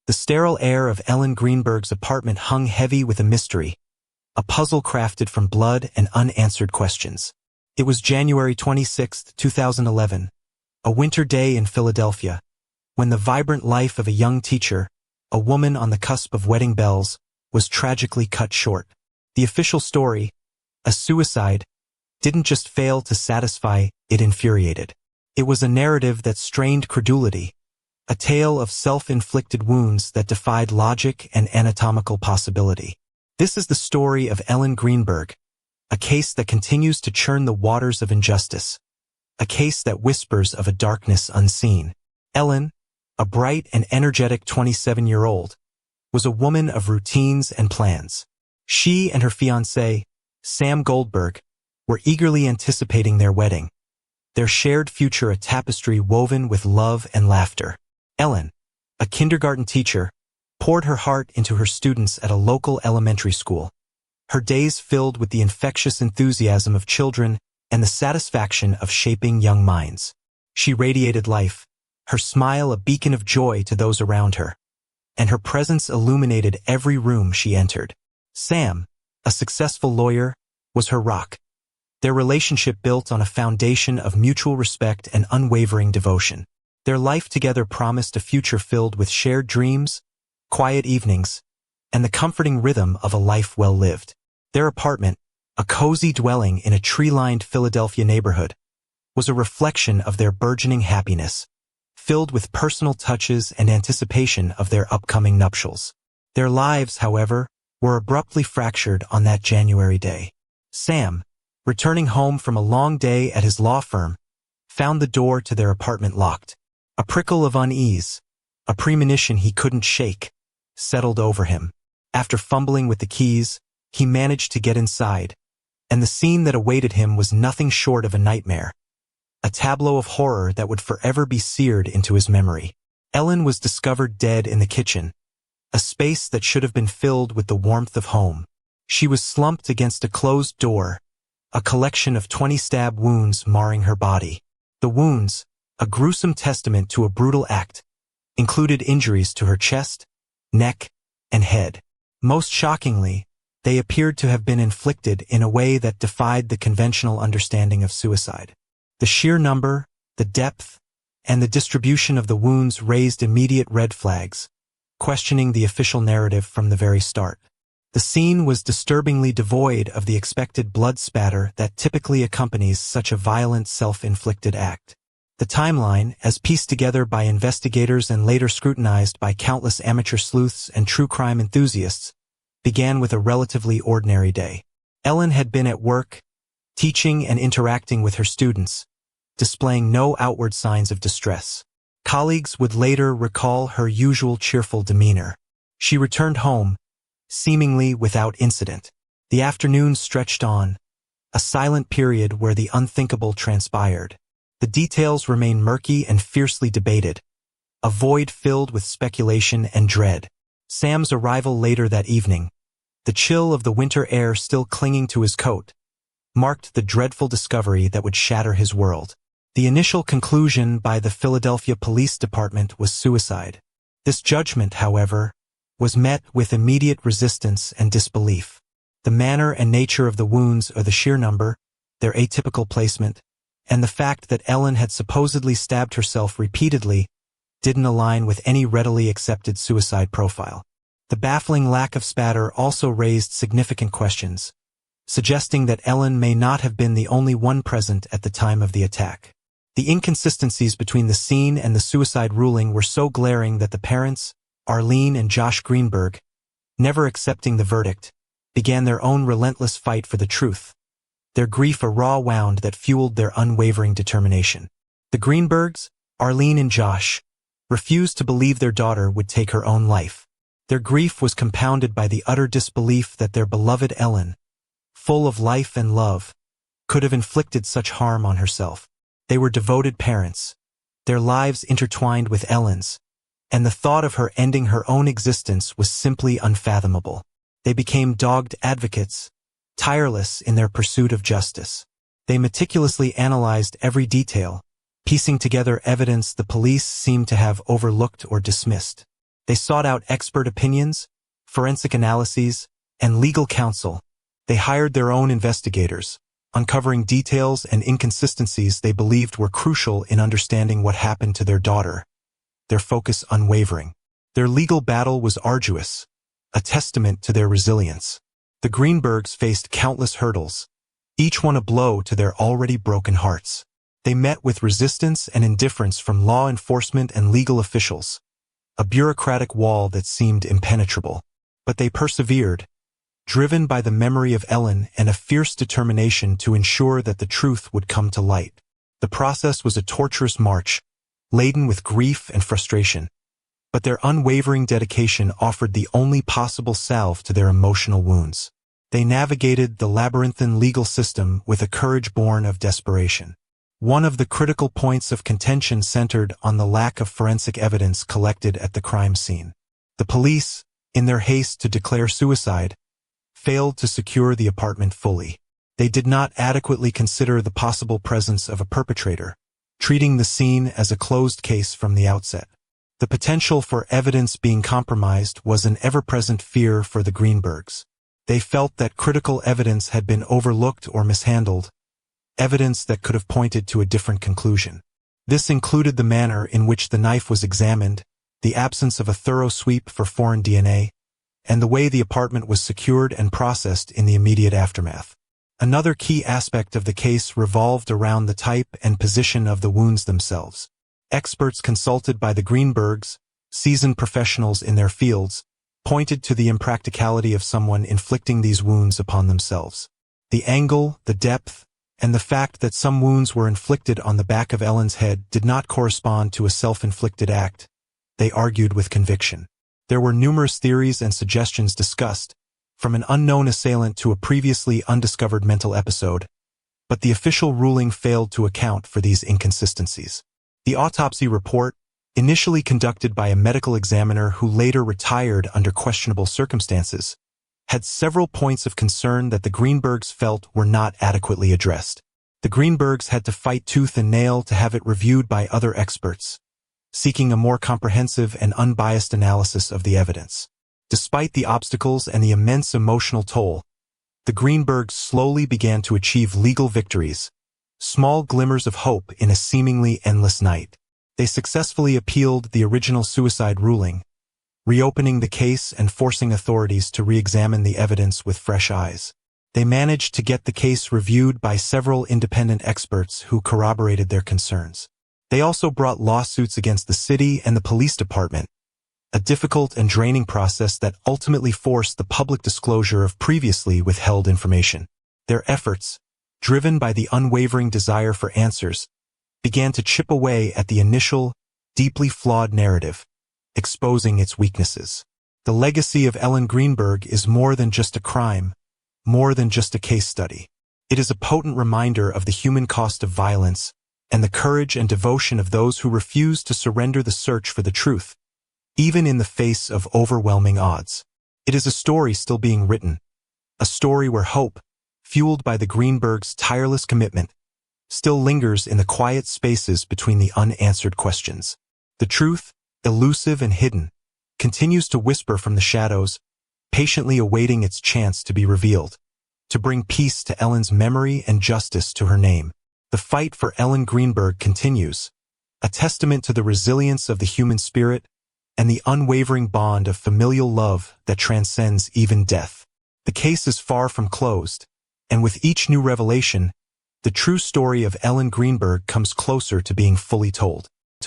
The sterile air of Ellen Greenberg's apartment hung heavy with a mystery, a puzzle crafted from blood and unanswered questions. It was January 26, 2011, a winter day in Philadelphia, when the vibrant life of a young teacher, a woman on the cusp of wedding bells, was tragically cut short. The official story, a suicide, didn't just fail to satisfy, it infuriated. It was a narrative that strained credulity, a tale of self-inflicted wounds that defied logic and anatomical possibility. This is the story of Ellen Greenberg, a case that continues to churn the waters of injustice, a case that whispers of a darkness unseen. Ellen, a bright and energetic 27-year-old, was a woman of routines and plans. She and her fiancé, Sam Goldberg, were eagerly anticipating their wedding, their shared future a tapestry woven with love and laughter. Ellen, a kindergarten teacher, poured her heart into her students at a local elementary school, her days filled with the infectious enthusiasm of children and the satisfaction of shaping young minds. She radiated life, her smile a beacon of joy to those around her, and her presence illuminated every room she entered. Sam, a successful lawyer, was her rock, their relationship built on a foundation of mutual respect and unwavering devotion. Their life together promised a future filled with shared dreams, quiet evenings, and the comforting rhythm of a life well lived. Their apartment, a cozy dwelling in a tree-lined Philadelphia neighborhood, was a reflection of their burgeoning happiness, filled with personal touches and anticipation of their upcoming nuptials. Their lives, however, were abruptly fractured on that January day. Sam, returning home from a long day at his law firm, found the door to their apartment locked. A prickle of unease, a premonition he couldn't shake, settled over him. After fumbling with the keys, he managed to get inside, and the scene that awaited him was nothing short of a nightmare, a tableau of horror that would forever be seared into his memory. Ellen was discovered dead in the kitchen, a space that should have been filled with the warmth of home. She was slumped against a closed door, a collection of 20 stab wounds marring her body. The wounds, a gruesome testament to a brutal act, included injuries to her chest, neck, and head. Most shockingly, they appeared to have been inflicted in a way that defied the conventional understanding of suicide. The sheer number, the depth, and the distribution of the wounds raised immediate red flags, questioning the official narrative from the very start. The scene was disturbingly devoid of the expected blood spatter that typically accompanies such a violent self-inflicted act. The timeline, as pieced together by investigators and later scrutinized by countless amateur sleuths and true crime enthusiasts, began with a relatively ordinary day. Ellen had been at work, teaching and interacting with her students, displaying no outward signs of distress. Colleagues would later recall her usual cheerful demeanor. She returned home, seemingly without incident. The afternoon stretched on, a silent period where the unthinkable transpired. The details remain murky and fiercely debated, a void filled with speculation and dread. Sam's arrival later that evening, the chill of the winter air still clinging to his coat, marked the dreadful discovery that would shatter his world. The initial conclusion by the Philadelphia Police Department was suicide. This judgment, however, was met with immediate resistance and disbelief. The manner and nature of the wounds, or the sheer number, their atypical placement, and the fact that Ellen had supposedly stabbed herself repeatedly didn't align with any readily accepted suicide profile. The baffling lack of spatter also raised significant questions, suggesting that Ellen may not have been the only one present at the time of the attack. The inconsistencies between the scene and the suicide ruling were so glaring that the parents, Arlene and Josh Greenberg, never accepting the verdict, began their own relentless fight for the truth, their grief a raw wound that fueled their unwavering determination. The Greenbergs, Arlene and Josh, refused to believe their daughter would take her own life. Their grief was compounded by the utter disbelief that their beloved Ellen, full of life and love, could have inflicted such harm on herself. They were devoted parents, their lives intertwined with Ellen's, and the thought of her ending her own existence was simply unfathomable. They became dogged advocates, tireless in their pursuit of justice. They meticulously analyzed every detail, piecing together evidence the police seemed to have overlooked or dismissed. They sought out expert opinions, forensic analyses, and legal counsel. They hired their own investigators, uncovering details and inconsistencies they believed were crucial in understanding what happened to their daughter. Their focus unwavering. Their legal battle was arduous, a testament to their resilience. The Greenbergs faced countless hurdles, each one a blow to their already broken hearts. They met with resistance and indifference from law enforcement and legal officials, a bureaucratic wall that seemed impenetrable. But they persevered, driven by the memory of Ellen and a fierce determination to ensure that the truth would come to light. The process was a torturous march, laden with grief and frustration, but their unwavering dedication offered the only possible salve to their emotional wounds. They navigated the labyrinthine legal system with a courage born of desperation. One of the critical points of contention centered on the lack of forensic evidence collected at the crime scene. The police, in their haste to declare suicide, failed to secure the apartment fully. They did not adequately consider the possible presence of a perpetrator, treating the scene as a closed case from the outset. The potential for evidence being compromised was an ever-present fear for the Greenbergs. They felt that critical evidence had been overlooked or mishandled, evidence that could have pointed to a different conclusion. This included the manner in which the knife was examined, the absence of a thorough sweep for foreign DNA, and the way the apartment was secured and processed in the immediate aftermath. Another key aspect of the case revolved around the type and position of the wounds themselves. Experts consulted by the Greenbergs, seasoned professionals in their fields, pointed to the impracticality of someone inflicting these wounds upon themselves. The angle, the depth, and the fact that some wounds were inflicted on the back of Ellen's head did not correspond to a self-inflicted act, they argued with conviction. There were numerous theories and suggestions discussed, from an unknown assailant to a previously undiscovered mental episode, but the official ruling failed to account for these inconsistencies. The autopsy report, initially conducted by a medical examiner who later retired under questionable circumstances, had several points of concern that the Greenbergs felt were not adequately addressed. The Greenbergs had to fight tooth and nail to have it reviewed by other experts, seeking a more comprehensive and unbiased analysis of the evidence. Despite the obstacles and the immense emotional toll, the Greenbergs slowly began to achieve legal victories, small glimmers of hope in a seemingly endless night. They successfully appealed the original suicide ruling, reopening the case and forcing authorities to re-examine the evidence with fresh eyes. They managed to get the case reviewed by several independent experts who corroborated their concerns. They also brought lawsuits against the city and the police department, a difficult and draining process that ultimately forced the public disclosure of previously withheld information. Their efforts, driven by the unwavering desire for answers, began to chip away at the initial, deeply flawed narrative, exposing its weaknesses. The legacy of Ellen Greenberg is more than just a crime, more than just a case study. It is a potent reminder of the human cost of violence and the courage and devotion of those who refuse to surrender the search for the truth, even in the face of overwhelming odds. It is a story still being written, a story where hope, fueled by the Greenbergs' tireless commitment, still lingers in the quiet spaces between the unanswered questions. The truth, elusive and hidden, continues to whisper from the shadows, patiently awaiting its chance to be revealed, to bring peace to Ellen's memory and justice to her name. The fight for Ellen Greenberg continues, a testament to the resilience of the human spirit and the unwavering bond of familial love that transcends even death. The case is far from closed, and with each new revelation, the true story of Ellen Greenberg comes closer to being fully told.